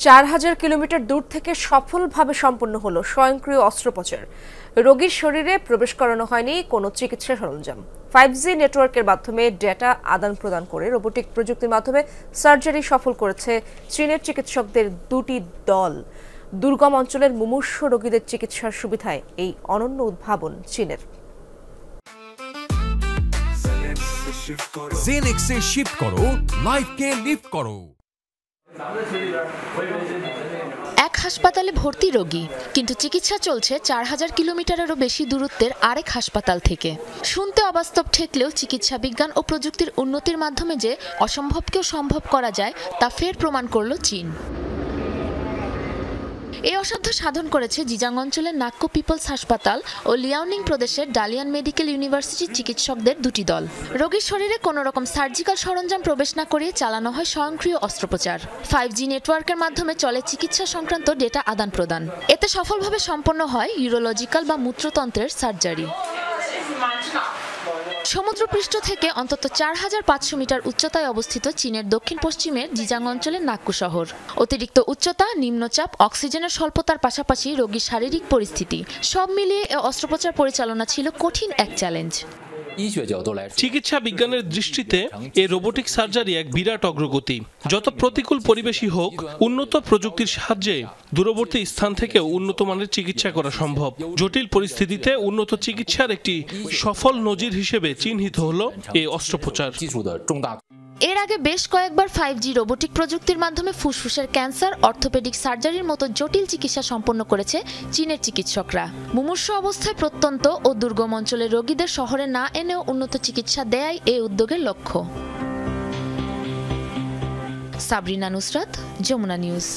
4000 kilometre দূর থেকে সফলভাবে সম্পন্ন হলো স্বয়ংক্রিয় অস্ত্রোপচার। রোগীর শরীরে প্রবেশ করানো হয়নি কোনো চিকিৎসা সরঞ্জাম। 5G নেটওয়ার্কের মাধ্যমে ডেটা আদান প্রদান করে রোবোটিক প্রযুক্তির মাধ্যমে সার্জারি সফল করেছে চীনের চিকিৎসকদের দুটি দল। দুর্গম অঞ্চলের মুমূর্ষু রোগীদের চিকিৎসার সুবিধায় এই অনন্য উদ্ভাবন চীনের। জেনেক্সে শিফট করো, লাইফকে লিফট করো। এক হাসপাতালে ভর্তি রোগী, কিন্তু চিকিৎসা চলছে 4000 কিলোমিটারেরও বেশি দূরত্বের আরেক হাসপাতাল থেকে। শুনতে অবাস্তব ঠেকলেও চিকিৎসা বিজ্ঞান ও প্রযুক্তির উন্নতির মাধ্যমে যে অসম্ভবকেও সম্ভব করা যায় তা ফের প্রমাণ করল চীন। এই অসাধ্য সাধন করেছে জিজাং অঞ্চলের নাক্কো পিপলস হাসপাতাল ও লিয়াওনিং প্রদেশের ডালিয়ান মেডিকেল ইউনিভার্সিটির চিকিৎসকদের দুটি দল। রোগীর শরীরে কোনো রকম সার্জিক্যাল সরঞ্জাম প্রবেশ না করিয়ে চালানো হয় স্বয়ংক্রিয় অস্ত্রোপচার। 5G নেটওয়ার্কের মাধ্যমে চলে চিকিৎসা সংক্রান্ত ডেটা আদান প্রদান। এতে সফলভাবে সম্পন্ন হয় ইউরোলজিক্যাল বা মূত্রতন্ত্রের সার্জারি। সমুদ্রপৃষ্ঠ থেকে অন্তত 4500 মিটার উচ্চতায় অবস্থিত চীনের দক্ষিণ পশ্চিমের জিজাং অঞ্চলের নাক্কু শহর। অতিরিক্ত উচ্চতা, নিম্নচাপ, অক্সিজেনের স্বল্পতার পাশাপাশি রোগীর শারীরিক পরিস্থিতি সব মিলিয়ে এই অস্ত্রোপচার পরিচালনা ছিল কঠিন এক চ্যালেঞ্জ। চিকিৎসা বিজ্ঞানের দৃষ্টিতে এই রোবোটিক সার্জারি এক বিরাট অগ্রগতি। যত প্রতিকূল পরিবেশই হোক, উন্নত প্রযুক্তির সাহায্যে দূরবর্তী স্থান থেকেও উন্নত মানের চিকিৎসা করা সম্ভব। জটিল পরিস্থিতিতে উন্নত চিকিৎসার একটি সফল নজির হিসেবে চিহ্নিত হলো এই অস্ত্রোপচার। এর আগে বেশ কয়েকবার 5G রোবোটিক প্রযুক্তির মাধ্যমে ফুসফুসের ক্যান্সার, অর্থোপেডিক সার্জারির মতো জটিল চিকিৎসা সম্পন্ন করেছে চীনের চিকিৎসকরা। মুমূর্ষু অবস্থায় প্রত্যন্ত ও দুর্গম অঞ্চলের রোগীদের শহরে না এনেও উন্নত চিকিৎসা দেয়াই এই উদ্যোগের লক্ষ্য। সাবরিনা নুসরাত, যমুনা নিউজ।